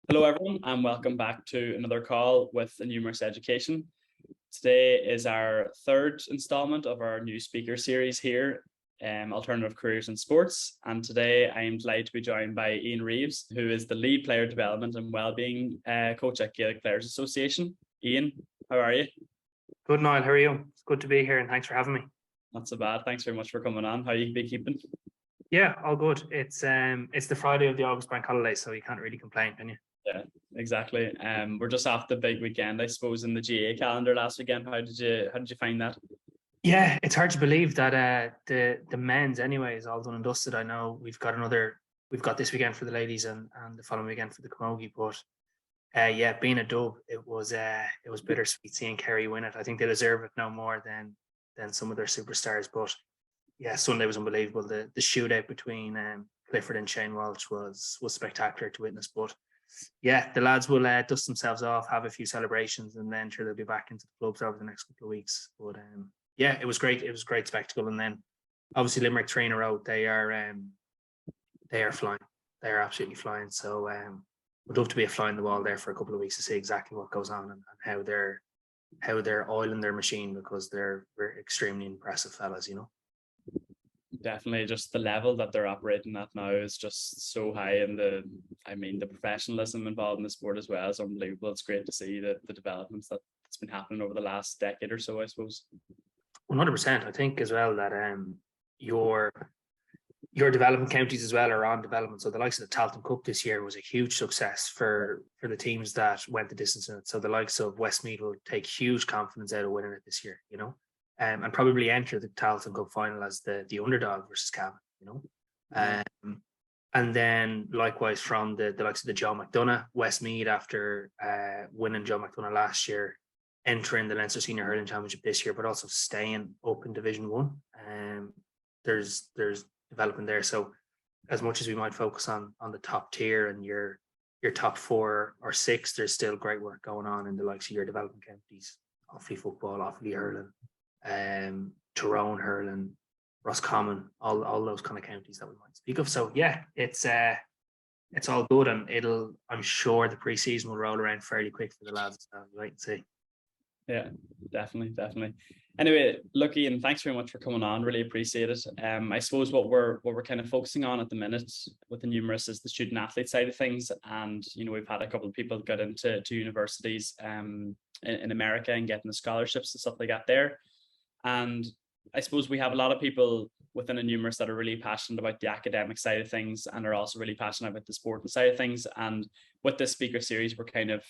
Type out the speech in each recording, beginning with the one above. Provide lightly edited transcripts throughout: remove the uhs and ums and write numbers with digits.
Hello, everyone, and welcome back to another call with Innumeris Education. Today is our third installment of our new speaker series here, Alternative Careers in Sports. And today I am delighted to be joined by Reeves, who is the lead player development and wellbeing coach at Gaelic Players Association. Ian, how are you? Good, Niall. How are you? It's good to be here, and thanks for having me. Not so bad. Thanks very much for coming on. How you be keeping? Yeah, all good. It's the Friday of the August bank holiday, so you can't really complain, can you? Yeah, exactly. We're just off the big weekend, I suppose, in the GA calendar last weekend. How did you find that? Yeah, it's hard to believe that the men's anyway is all done and dusted. I know we've got this weekend for the ladies and the following weekend for the camogie, but yeah, being a dub, it was bittersweet seeing Kerry win it. I think they deserve it no more than some of their superstars. But yeah, Sunday was unbelievable. The shootout between Clifford and Shane Walsh was spectacular to witness. But yeah, the lads will dust themselves off, have a few celebrations, and then sure they'll be back into the clubs over the next couple of weeks. But yeah, it was great. It was a great spectacle. And then obviously Limerick 3 in a row. They are flying. They are absolutely flying. So would love to be a fly in the wall there for a couple of weeks to see exactly what goes on and how they're oiling their machine, because they're extremely impressive fellas, you know. Definitely, just the level that they're operating at now is just so high, and the professionalism involved in the sport as well is unbelievable. It's great to see the developments that's been happening over the last decade or so, I suppose. 100%. I think as well that your development counties as well are on development. So the likes of the Talton Cup this year was a huge success for the teams that went the distance in it. So the likes of Westmeath will take huge confidence out of winning it this year, you know. And probably enter the Talton Cup final as the underdog versus Cavan, you know. And then likewise from the likes of the John McDonough, Westmeath, after winning John McDonough last year, entering the Leinster Senior Hurling Championship this year, but also staying up in Division 1. There's development there. So as much as we might focus on the top tier and your top 4 or 6, there's still great work going on in the likes of your development counties, Offaly football, Offaly hurling, Tyrone hurling, Roscommon, all those kind of counties that we might speak of. So yeah, it's all good, and I'm sure the pre-season will roll around fairly quick for the lads. Wait and see. Yeah, definitely. Anyway, look, Ian, thanks very much for coming on. Really appreciate it. I suppose what we're kind of focusing on at the minute with Innumeris is the student athlete side of things, and we've had a couple of people get into universities in America and getting the scholarships and stuff like that there. And I suppose we have a lot of people within Innumeris that are really passionate about the academic side of things and are also really passionate about the sporting side of things. And with this speaker series, we're kind of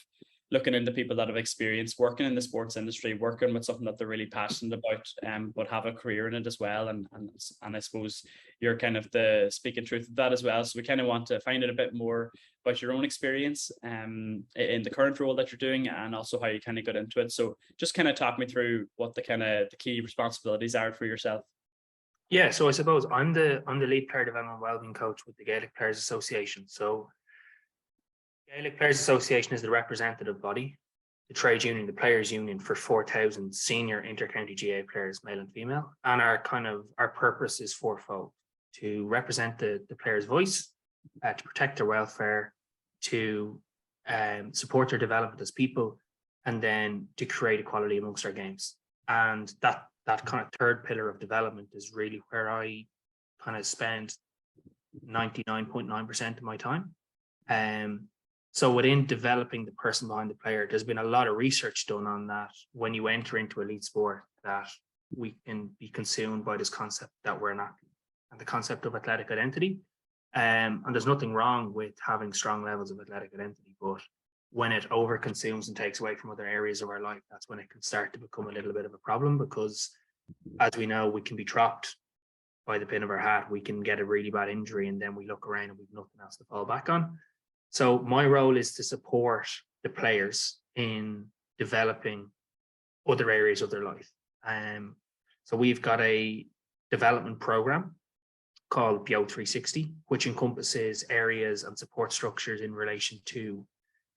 looking into people that have experience working in the sports industry, working with something that they're really passionate about, but have a career in it as well. And I suppose you're kind of the speaking truth of that as well. So we kind of want to find out a bit more about your own experience in the current role that you're doing, and also how you kind of got into it. So just kind of talk me through what the key responsibilities are for yourself. Yeah, so I suppose I'm the lead player development wellbeing coach with the Gaelic Players Association. So Gaelic Players Association is the representative body, the trade union, the players union for 4,000 senior inter-county GA players, male and female. And our purpose is fourfold: to represent the players' voice, to protect their welfare, to support their development as people, and then to create equality amongst our games. And that kind of third pillar of development is really where I kind of spend 99.9% of my time. So within developing the person behind the player, there's been a lot of research done on that when you enter into elite sport, that we can be consumed by this concept that we're an athlete and the concept of athletic identity. And there's nothing wrong with having strong levels of athletic identity, but when it overconsumes and takes away from other areas of our life, that's when it can start to become a little bit of a problem, because as we know, we can be dropped by the pin of our hat. We can get a really bad injury and then we look around and we've nothing else to fall back on. So my role is to support the players in developing other areas of their life. So we've got a development program called BO 360, which encompasses areas and support structures in relation to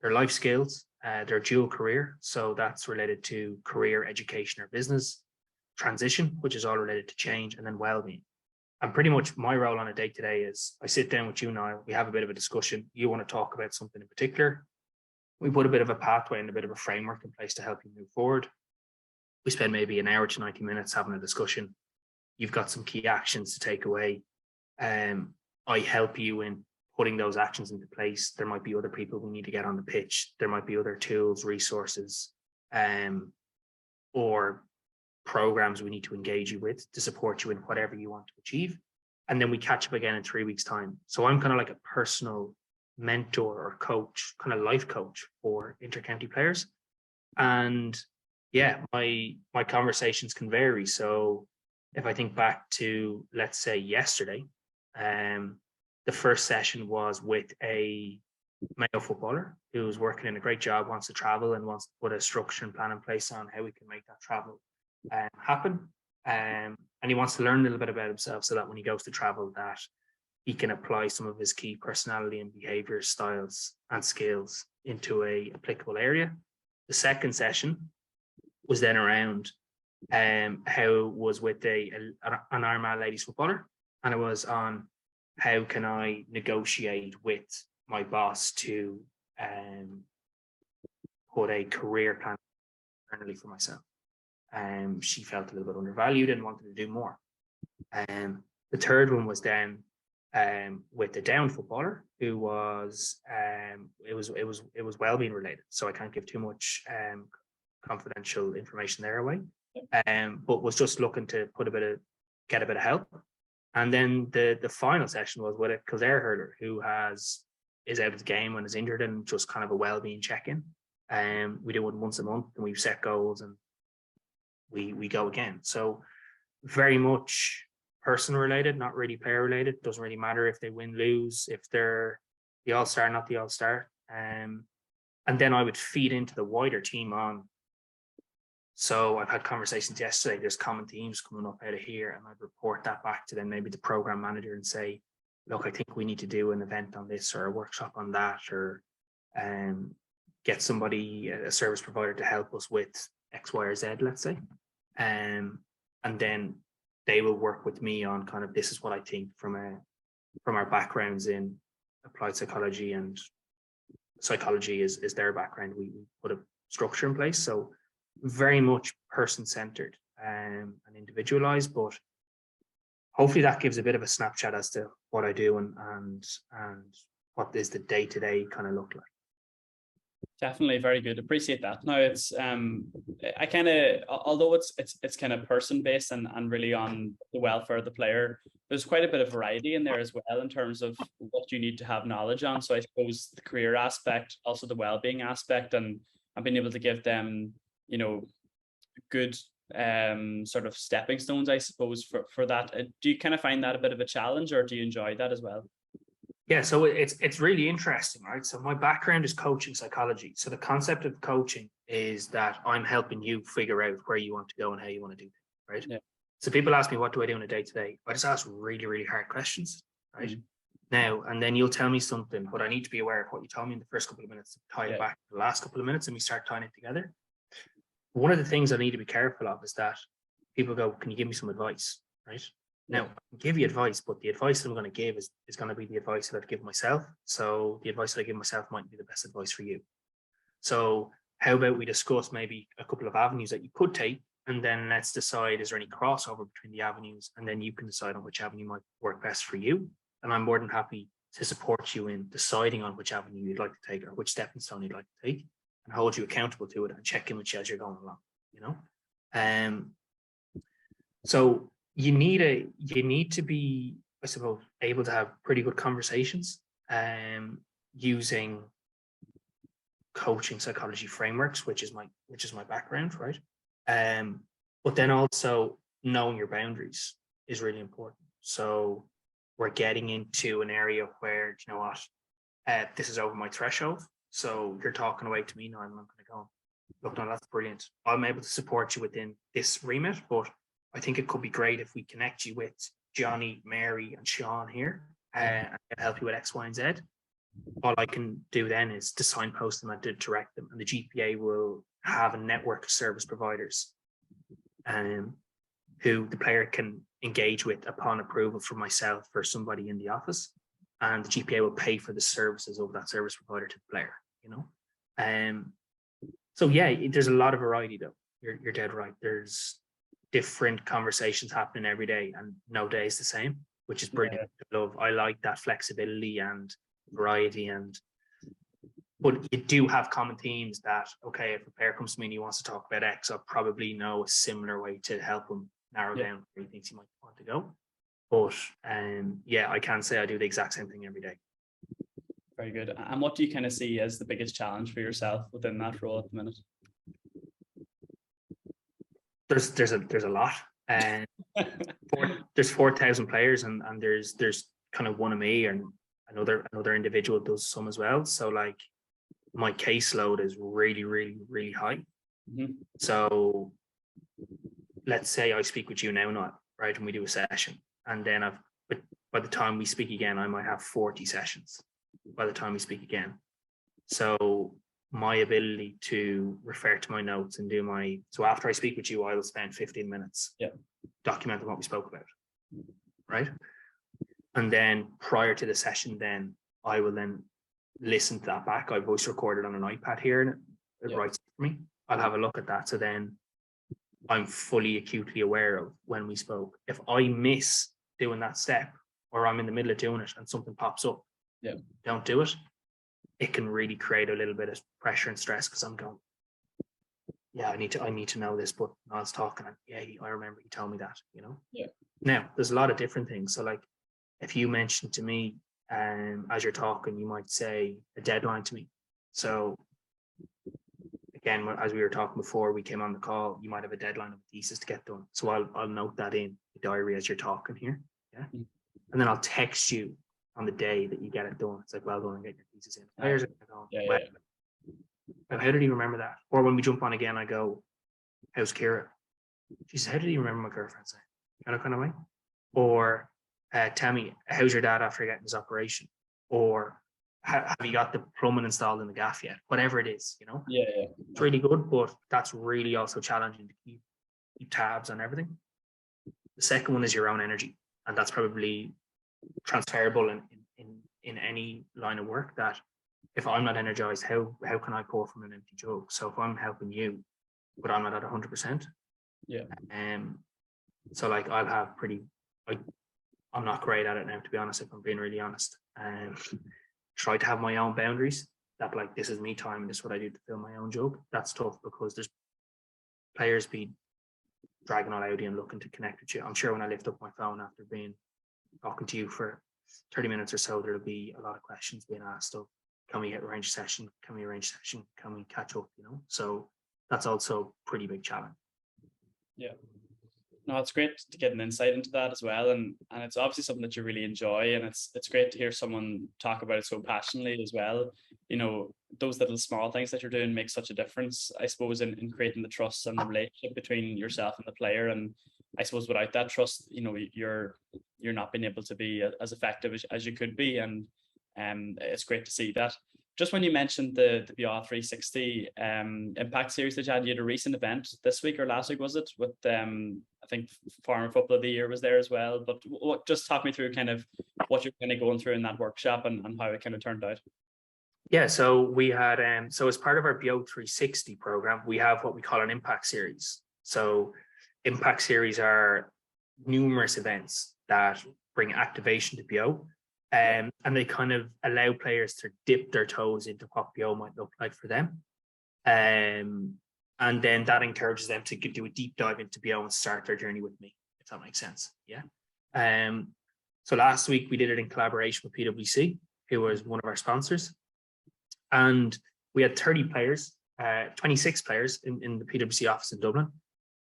their life skills, their dual career. So that's related to career, education, or business, transition, which is all related to change, and then wellbeing. And pretty much my role on a day-to-day is I sit down with you now, we have a bit of a discussion. You want to talk about something in particular. We put a bit of a pathway and a bit of a framework in place to help you move forward. We spend maybe an hour to 90 minutes having a discussion. You've got some key actions to take away. I help you in putting those actions into place. There might be other people we need to get on the pitch. There might be other tools, resources, or programs we need to engage you with to support you in whatever you want to achieve. And then we catch up again in 3 weeks' time. So I'm kind of like a personal mentor or coach, kind of life coach for intercounty players. And yeah, my conversations can vary. So if I think back to, let's say, yesterday, the first session was with a Mayo footballer who's working in a great job, wants to travel and wants to put a structure and plan in place on how we can make that travel happen. And he wants to learn a little bit about himself so that when he goes to travel, that he can apply some of his key personality and behavior styles and skills into a applicable area. The second session was then around how it was with an Armagh ladies footballer, and it was on how can I negotiate with my boss to put a career plan internally for myself. She felt a little bit undervalued and wanted to do more. The third one was then with the down footballer who was it was wellbeing related, so I can't give too much confidential information there away. But was just looking to get a bit of help. And then the final session was with a Kildare hurler who is out of the game and is injured, and just kind of a wellbeing check-in. We do it once a month, and we set goals and we go again. So very much person related, not really player related. Doesn't really matter if they win, lose, if they're the all-star, not the all-star. And then I would feed into the wider team on. So I've had conversations yesterday, there's common themes coming up out of here, and I'd report that back to them, maybe the program manager, and say, look, I think we need to do an event on this or a workshop on that, or get somebody, a service provider, to help us with X, Y, or Z, let's say. And then they will work with me on kind of, this is what I think from our backgrounds in applied psychology, and psychology is their background. We put a structure in place. So very much person-centered and individualized, but hopefully that gives a bit of a snapshot as to what I do and what is the day-to-day kind of look like. Definitely, very good. Appreciate that. Now it's I kind of, although it's kind of person-based and really on the welfare of the player, there's quite a bit of variety in there as well in terms of what you need to have knowledge on. So I suppose the career aspect, also the well-being aspect, and being able to give them, you know, good sort of stepping stones, I suppose, for that. Do you kind of find that a bit of a challenge, or do you enjoy that as well? Yeah, so it's really interesting, right? So my background is coaching psychology. So the concept of coaching is that I'm helping you figure out where you want to go and how you want to do things, right? Yeah. So people ask me, what do I do on a day-to-day? I just ask really, really hard questions, right? Mm-hmm. Now, and then you'll tell me something, but I need to be aware of what you told me in the first couple of minutes to tie it back to the last couple of minutes, and we start tying it together. One of the things I need to be careful of is that people go, can you give me some advice, right? Now, I can give you advice, but the advice that I'm going to give is going to be the advice that I'd give myself. So the advice that I give myself might be the best advice for you. So how about we discuss maybe a couple of avenues that you could take, and then let's decide, is there any crossover between the avenues? And then you can decide on which avenue might work best for you. And I'm more than happy to support you in deciding on which avenue you'd like to take, or which stepping stone you'd like to take, and hold you accountable to it and check in with you as you're going along, you know? So you need to be, I suppose, able to have pretty good conversations using coaching psychology frameworks, which is my background, right? But then also knowing your boundaries is really important. So we're getting into an area where, you know what, this is over my threshold. So you're talking away to me now, and I'm going to go, look, no, that's brilliant. I'm able to support you within this remit, but I think it could be great if we connect you with Johnny, Mary, and Sean here and help you with X, Y, and Z. All I can do then is to signpost them and to direct them, and the GPA will have a network of service providers who the player can engage with upon approval from myself or somebody in the office, and the GPA will pay for the services of that service provider to the player, you know. So yeah, there's a lot of variety though. You're dead right. There's different conversations happening every day, and no day is the same, which is brilliant. I like that flexibility and variety, but you do have common themes that, okay, if a player comes to me and he wants to talk about X, I'll probably know a similar way to help him narrow down where he thinks he might want to go. But yeah, I can say I do the exact same thing every day. Very good. And what do you kind of see as the biggest challenge for yourself within that role at the minute? There's a lot. And there's 4,000 players, and there's kind of one of me, and another individual does some as well. So like my caseload is really, really, really high. Mm-hmm. So let's say I speak with you now, not right, and we do a session, and then by the time we speak again, I might have 40 sessions by the time we speak again. So my ability to refer to my notes and so after I speak with you, I will spend 15 minutes documenting what we spoke about, right? And then prior to the session, then I will then listen to that back. I voice recorded on an iPad here, and it writes for me. I'll have a look at that. So then I'm fully acutely aware of when we spoke. If I miss doing that step, or I'm in the middle of doing it and something pops up, don't do it. It can really create a little bit of pressure and stress, because I'm going, I need to know this, but I was talking, and I remember you told me that, you know? Yeah. Now, there's a lot of different things. So like, if you mention to me, as you're talking, you might say a deadline to me. So again, as we were talking before we came on the call, you might have a deadline of a thesis to get done. So I'll note that in the diary as you're talking here. Yeah. And then I'll text you on the day that you get it done. It's like, well done, and get your thesis in. Players are going, how did he remember that? Or when we jump on again, I go, how's Kira? She says, how did he remember my girlfriend's name? Kind of way. Or tell me, how's your dad after getting his operation? Or have you got the plumbing installed in the gaff yet? Whatever it is, you know? Yeah. It's really good, but that's really also challenging to keep tabs on everything. The second one is your own energy. And that's probably transferable in any line of work, that if I'm not energized, how can I pour from an empty jug? So if I'm helping you, but I'm not at 100%. Yeah. So like I'll have I'm not great at it now, to be honest, if I'm being really honest. Try to have my own boundaries, that like, this is me time and this is what I do to fill my own jug. That's tough, because there's players be dragging all out and looking to connect with you. I'm sure when I lift up my phone after talking to you for 30 minutes or so, there'll be a lot of questions being asked of, can we arrange a session? Can we arrange a session? Can we catch up? You know, so that's also a pretty big challenge. Yeah. No, it's great to get an insight into that as well. And it's obviously something that you really enjoy. And it's great to hear someone talk about it so passionately as well. You know, those little small things that you're doing make such a difference, I suppose, in creating the trust and the relationship between yourself and the player. And I suppose without that trust, you know, you're not being able to be as effective as you could be. And it's great to see that. Just when you mentioned the BR 360 Impact Series that you had a recent event this week or last week, was it? With I think Farmer Football of the Year was there as well. But just talk me through kind of what you're kind of going through in that workshop and how it kind of turned out. Yeah, so we had so as part of our BO 360 program, we have what we call an Impact Series. So Impact Series are numerous events that bring activation to BO. And they kind of allow players to dip their toes into what BO might look like for them. And then that encourages them to do a deep dive into BO and start their journey with me, if that makes sense. Yeah. So last week we did it in collaboration with PwC, who was one of our sponsors. And we had 30 players, 26 players in the PwC office in Dublin.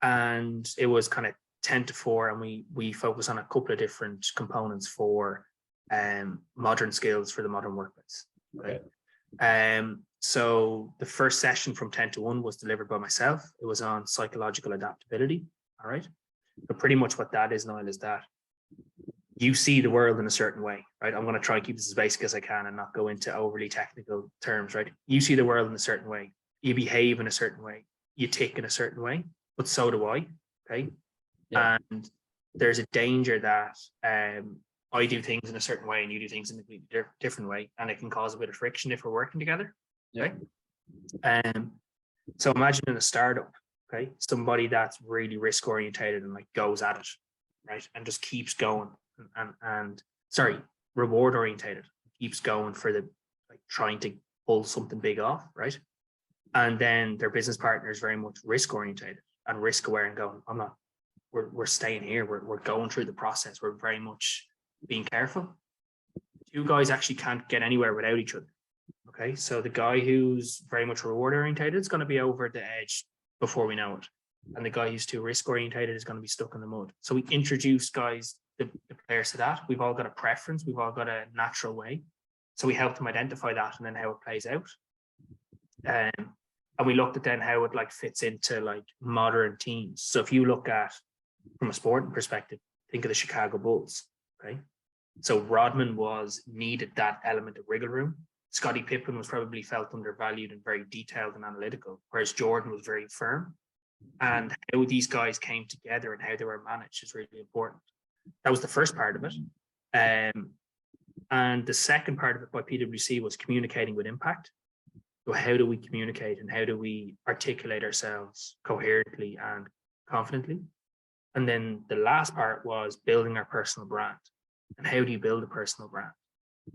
And it was kind of 10 to 4. And we focus on a couple of different components for modern skills for the modern workplace. Okay. So the first session from 10 to 1 was delivered by myself. It was on psychological adaptability. All right. But pretty much what that is, Niall, is that you see the world in a certain way, right? I'm going to try and keep this as basic as I can and not go into overly technical terms, right? You see the world in a certain way. You behave in a certain way. You tick in a certain way, but so do I. Okay. Yeah. And there's a danger that I do things in a certain way and you do things in a completely different way, and it can cause a bit of friction if we're working together. Yeah. Okay. So imagine in a startup, okay, somebody that's really risk orientated and like goes at it, right, and just keeps going and sorry, reward orientated, keeps going for the like trying to pull something big off, right? And then their business partner is very much risk orientated and risk aware and going, I'm not, we're staying here, we're going through the process, we're very much being careful. Two guys actually can't get anywhere without each other. Okay, so the guy who's very much reward orientated is going to be over the edge before we know it, and the guy who's too risk orientated is going to be stuck in the mud. So we introduce guys, the players, to that. We've all got a preference, we've all got a natural way, so we help them identify that and then how it plays out. And we looked at then how it like fits into like modern teams. So if you look at from a sporting perspective, think of the Chicago Bulls. Okay, so Rodman needed that element of wriggle room. Scottie Pippen was probably felt undervalued and very detailed and analytical, whereas Jordan was very firm. And how these guys came together and how they were managed is really important. That was the first part of it. And the second part of it by PwC was communicating with impact. So how do we communicate and how do we articulate ourselves coherently and confidently? And then the last part was building our personal brand. And how do you build a personal brand?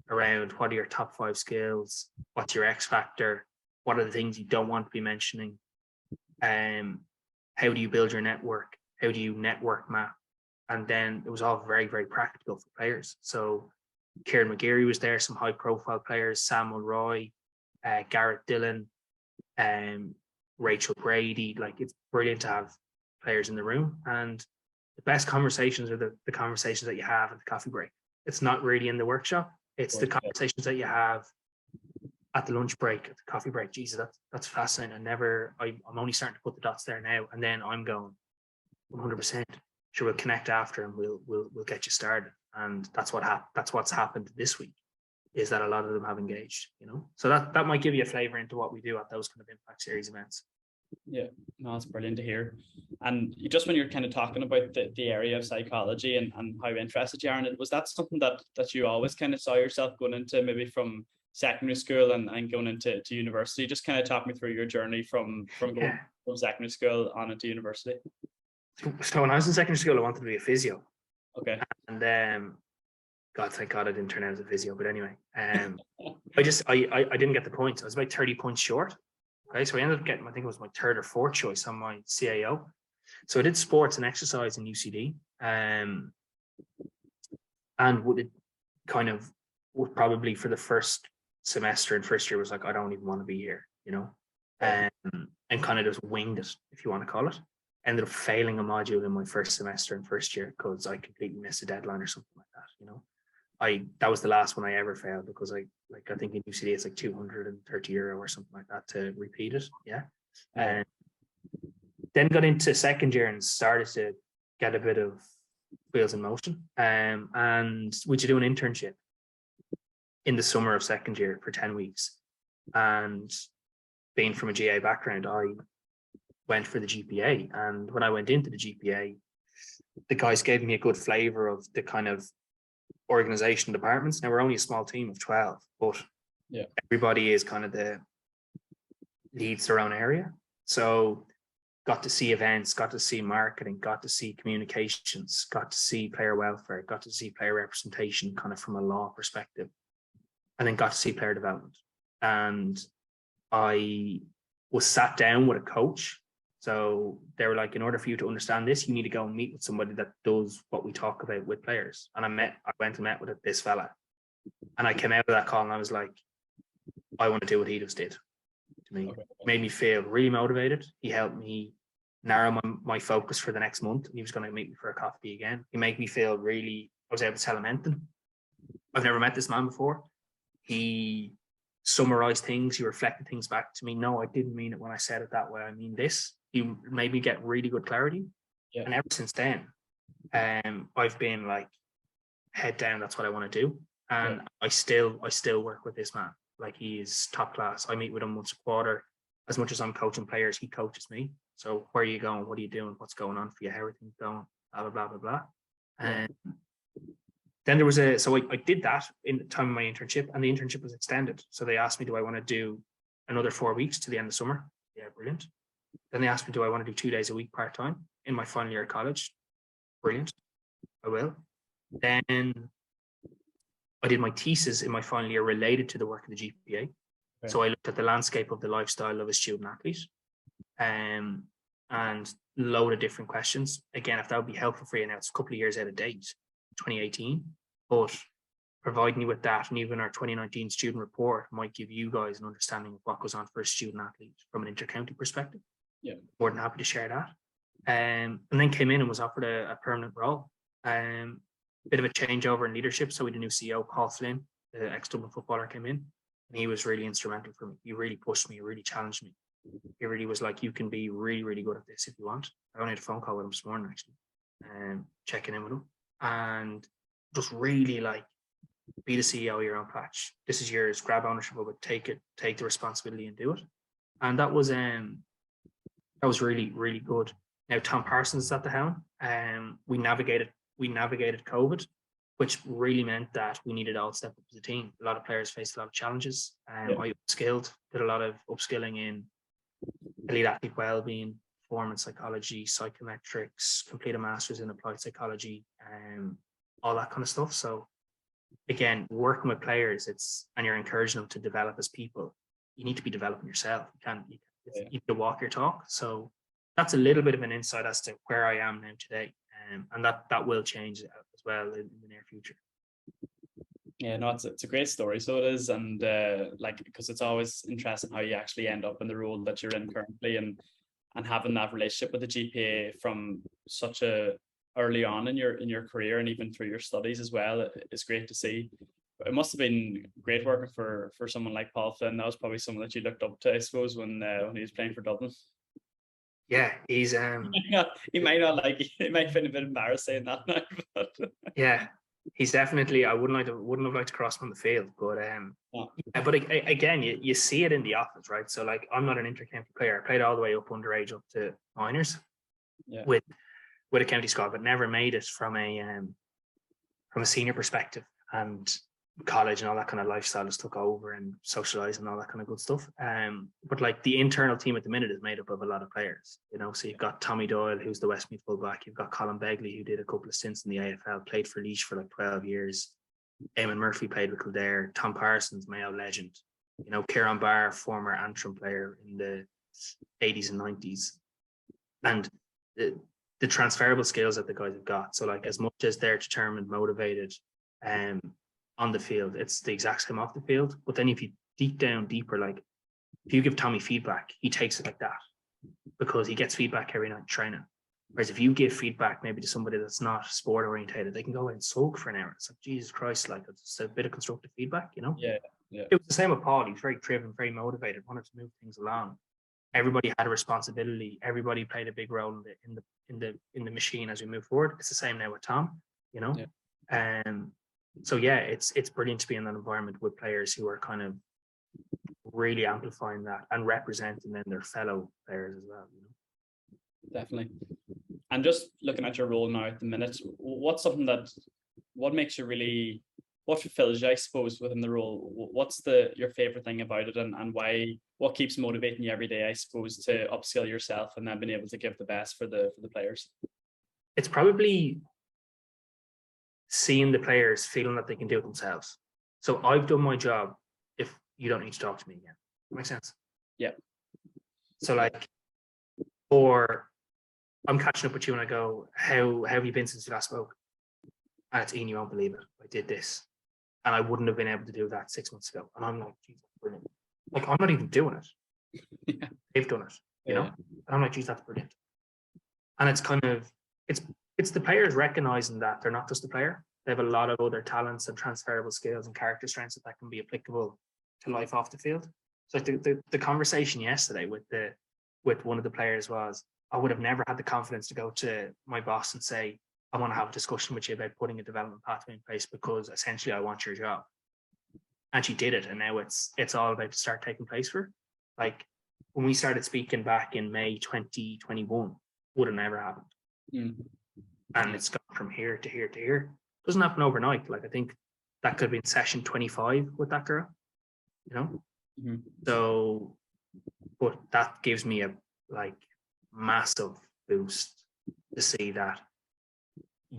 Around what are your top 5 skills? What's your X factor? What are the things you don't want to be mentioning? How do you build your network? How do you network map? And then it was all very, very practical for players. So Kieran McGeary was there, some high profile players, Samuel Roy, Garrett Dillon, Rachel Brady. Like, it's brilliant to have players in the room. And the best conversations are the conversations that you have at the coffee break. It's not really in the workshop. It's the conversations that you have at the lunch break, at the coffee break. Jesus, that's fascinating. I'm only starting to put the dots there now. And then I'm going 100%. Sure, we'll connect after and we'll get you started. And that's what's happened this week, is that a lot of them have engaged, you know. So that might give you a flavor into what we do at those kind of impact series events. Yeah, no, that's brilliant to hear. And just when you're kind of talking about the area of psychology and how interested you are in it, was that something that you always kind of saw yourself going into, maybe from secondary school and going into university? Just kind of talk me through your journey from going from secondary school on into university. So when I was in secondary school, I wanted to be a physio. Okay. And God, thank God I didn't turn out as a physio. But anyway, I didn't get the points. I was about 30 points short. Okay, so I ended up getting, I think it was my 3rd or 4th choice on my CAO. So I did sports and exercise in UCD. And would it kind of probably for the first semester and first year was like, I don't even want to be here, you know, and kind of just winged it, if you want to call it. Ended up failing a module in my first semester and first year because I completely missed a deadline or something like that, you know. That was the last one I ever failed, because I think in UCD it's like €230 or something like that to repeat it. Yeah. And then got into second year and started to get a bit of wheels in motion. And we should do an internship in the summer of second year for 10 weeks. And being from a GA background, I went for the GPA. And when I went into the GPA, the guys gave me a good flavor of the kind of organization departments. Now, we're only a small team of 12, but everybody is kind of leads their own area. So got to see events, got to see marketing, got to see communications, got to see player welfare, got to see player representation kind of from a law perspective, and then got to see player development. And I was sat down with a coach. So they were like, in order for you to understand this, you need to go and meet with somebody that does what we talk about with players. And I went and met with this fella. And I came out of that call and I was like, I want to do what he just did to me. Okay. It made me feel really motivated. He helped me narrow my focus for the next month. He was going to meet me for a coffee again. He made me feel I was able to tell him anything. I've never met this man before. He summarized things. He reflected things back to me. No, I didn't mean it when I said it that way. I mean this. He made me get really good clarity. Yeah. And ever since then, I've been like, head down, that's what I want to do. And I still work with this man. Like, he is top class. I meet with him once a quarter. As much as I'm coaching players, he coaches me. So where are you going? What are you doing? What's going on for you? How are things going? blah, blah, blah, blah, blah. And then there was I did that in the time of my internship, and the internship was extended. So they asked me, do I want to do another 4 weeks to the end of summer? Yeah, brilliant. Then they asked me, do I want to do 2 days a week part-time in my final year of college? Brilliant. I will. Then I did my thesis in my final year related to the work of the GPA. Okay. So I looked at the landscape of the lifestyle of a student athlete, and a load of different questions. Again, if that would be helpful for you now, it's a couple of years out of date, 2018, but providing you with that, and even our 2019 student report might give you guys an understanding of what goes on for a student athlete from an inter-county perspective. Yeah, more than happy to share that. And then came in and was offered a permanent role. Bit of a changeover in leadership. So we had a new CEO, Paul Flynn, the ex-Dublin footballer, came in, and he was really instrumental for me. He really pushed me, he really challenged me. He really was like, you can be really, really good at this if you want. I only had a phone call with him this morning, actually, checking in with him, and just really like, be the CEO of your own patch. This is yours. Grab ownership of it. Take the responsibility and do it. And that was really, really good. Now Tom Parsons is at the helm. We navigated COVID, which really meant that we needed to all step up as a team. A lot of players faced a lot of challenges. I upskilled, did a lot of upskilling in elite athlete wellbeing, performance psychology, psychometrics, complete a master's in applied psychology, all that kind of stuff. So again, working with players, and you're encouraging them to develop as people. You need to be developing yourself. You need to walk your talk. So that's a little bit of an insight as to where I am now today. And that will change as well in the near future. Yeah, no, it's a great story. So it is, and because it's always interesting how you actually end up in the role that you're in currently, and having that relationship with the GPA from such a early on in your career, and even through your studies as well, is great to see. It must have been great working for someone like Paul Flynn. That was probably someone that you looked up to, I suppose, when he was playing for Dublin. Yeah, he's he might not like it. It might find a bit embarrassing that now, but yeah, he's definitely. I wouldn't have liked to cross him on the field, but but again, you see it in the office, right? So like, I'm not an inter-county player. I played all the way up underage up to minors, with a county squad, but never made it from a senior perspective. And college and all that kind of lifestyle just took over, and socializing and all that kind of good stuff. But like, the internal team at the minute is made up of a lot of players, so you've got Tommy Doyle, who's the Westmeath fullback. You've got Colin Begley, who did a couple of stints in the AFL, played for Laois for like 12 years. Eamon Murphy played with Kildare. Tom Parsons, Mayo legend. Kieran Barr, former Antrim player in the 80s and 90s. And the transferable skills that the guys have got. So like, as much as they're determined, motivated, on the field, it's the exact same off the field. But then if you deeper, like, if you give Tommy feedback, he takes it like that, because he gets feedback every night training. Whereas if you give feedback maybe to somebody that's not sport orientated, they can go and sulk for an hour. It's like, Jesus Christ, like, it's a bit of constructive feedback, Yeah. It was the same with Paul. He's very driven, very motivated, wanted to move things along. Everybody had a responsibility. Everybody played a big role in the machine as we move forward. It's the same now with Tom, So yeah, it's brilliant to be in that environment with players who are kind of really amplifying that and representing then their fellow players as well. Definitely. And just looking at your role now at the minute, what fulfills you, I suppose, within the role? What's your favorite thing about it, and why? What keeps motivating you every day, I suppose, to upskill yourself and then being able to give the best for the players? It's probably seeing the players feeling that they can do it themselves. So I've done my job. If you don't need to talk to me again, makes sense. Yeah. So like, or I'm catching up with you and I go, how have you been since you last spoke? And it's Ian, you won't believe it. I did this, and I wouldn't have been able to do that 6 months ago. And I'm like, geez, that's brilliant. Like, I'm not even doing it. Yeah. They've done it, And I'm like, geez, that's brilliant. And it's kind of, it's the players recognizing that they're not just a player. They have a lot of other talents and transferable skills and character strengths that can be applicable to life off the field. So the conversation yesterday with one of the players was, I would have never had the confidence to go to my boss and say, I want to have a discussion with you about putting a development pathway in place, because essentially I want your job. And she did it. And now it's all about to start taking place for her. Like, when we started speaking back in May 2021, would have never happened. and it's gone from here to here to here. It doesn't happen overnight. Like I think that could have been session 25 with that girl, you know. So, but that gives me a like massive boost to see that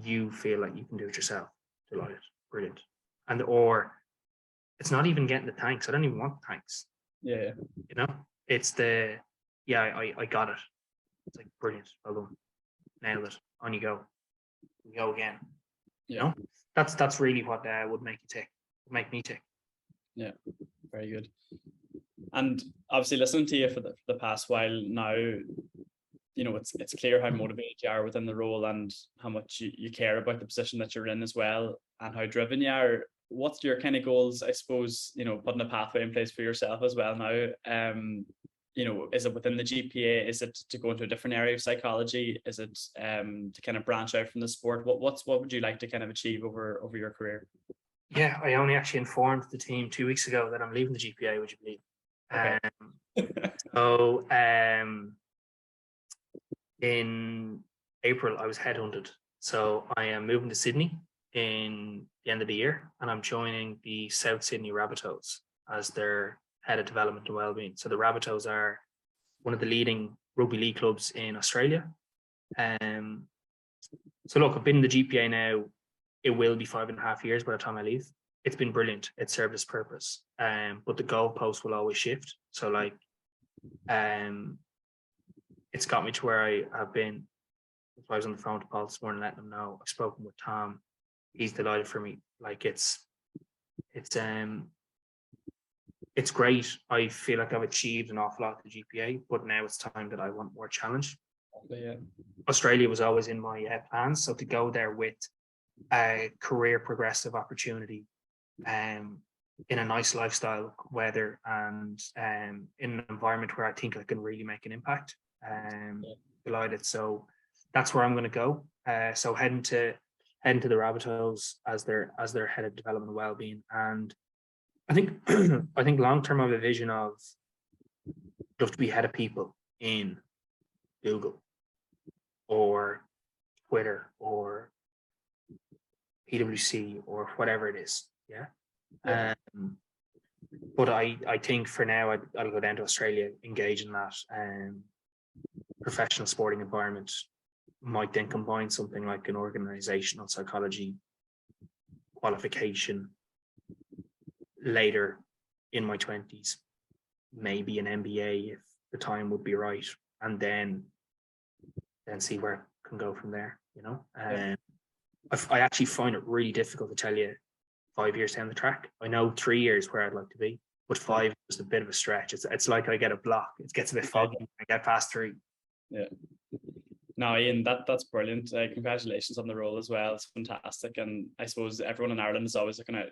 you feel like you can do it yourself. Delighted, brilliant. And or it's not even getting the thanks. I don't even want the thanks. Yeah. You know, it's the I got it. It's like brilliant, well done, nailed it. On you go, we go again. Yeah. You know, that's really what would make you tick, would make me tick. Yeah, very good. And obviously, listening to you for the past while now, you know, it's clear how motivated you are within the role and how much you care about the position that you're in as well, and how driven you are. What's your kind of goals, I suppose, you know, putting a pathway in place for yourself as well now? You know, is it within the GPA? Is it to go into a different area of psychology? Is it to kind of branch out from the sport? What would you like to kind of achieve over your career? Yeah, I only actually informed the team 2 weeks ago that I'm leaving the GPA, would you believe? Okay. So in April, I was headhunted. So I am moving to Sydney in the end of the year, and I'm joining the South Sydney Rabbitohs as their head of development and wellbeing. So the Rabbitohs are one of the leading rugby league clubs in Australia. So look, I've been in the GPA now. It will be 5.5 years by the time I leave. It's been brilliant. It served its purpose. But the goalpost will always shift. So like, it's got me to where I have been. I was on the phone to Paul this morning, letting him know I've spoken with Tom. He's delighted for me. Like it's great. I feel like I've achieved an awful lot at the GPA, but now it's time that I want more challenge. Yeah. Australia was always in my plans, so to go there with a career progressive opportunity, in a nice lifestyle weather, and in an environment where I think I can really make an impact. Delighted. So that's where I'm going to go. So heading to the Rabbitohs as their head of development and wellbeing. And I think long term I have a vision of love to be head of people in Google or Twitter or PwC or whatever it is. Yeah. But I think for now I'll go down to Australia, engage in that professional sporting environment. Might then combine something like an organizational psychology qualification later in my 20s, maybe an MBA if the time would be right, and then see where it can go from there, you know. I actually find it really difficult to tell you 5 years down the track. I know 3 years where I'd like to be, but 5 is a bit of a stretch. It's like I get a block. It gets a bit foggy when I get past 3. Yeah. No, Ian, that's brilliant. Congratulations on the role as well. It's fantastic. And I suppose everyone in Ireland is always going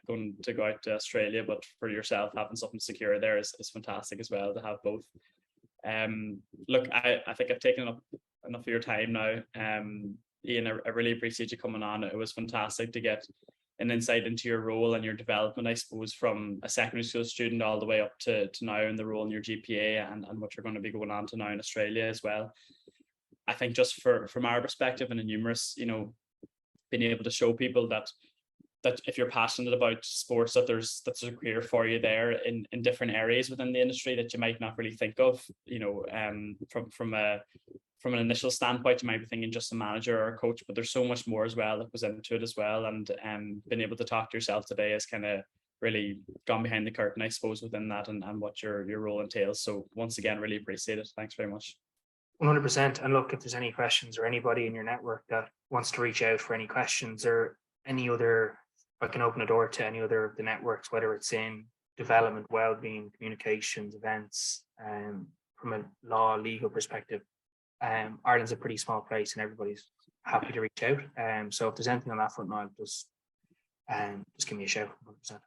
to go out to Australia, but for yourself, having something secure there is fantastic as well to have both. Look, I think I've taken up enough of your time now. Ian, I really appreciate you coming on. It was fantastic to get an insight into your role and your development, I suppose, from a secondary school student all the way up to now in the role in your GPA and what you're going to be going on to now in Australia as well. I think just from our perspective and Innumeris, you know, being able to show people that if you're passionate about sports, that's a career for you there in different areas within the industry that you might not really think of, you know, from an initial standpoint, you might be thinking just a manager or a coach, but there's so much more as well that goes into it as well. And being able to talk to yourself today has kind of really gone behind the curtain, I suppose, within that and what your role entails. So once again, really appreciate it. Thanks very much. 100%. And look, if there's any questions or anybody in your network that wants to reach out for any questions or any other, I can open a door to any other of the networks, whether it's in development, wellbeing, communications, events, from a legal perspective. Ireland's a pretty small place and everybody's happy to reach out. So if there's anything on that front, Niall, just give me a shout. 100%.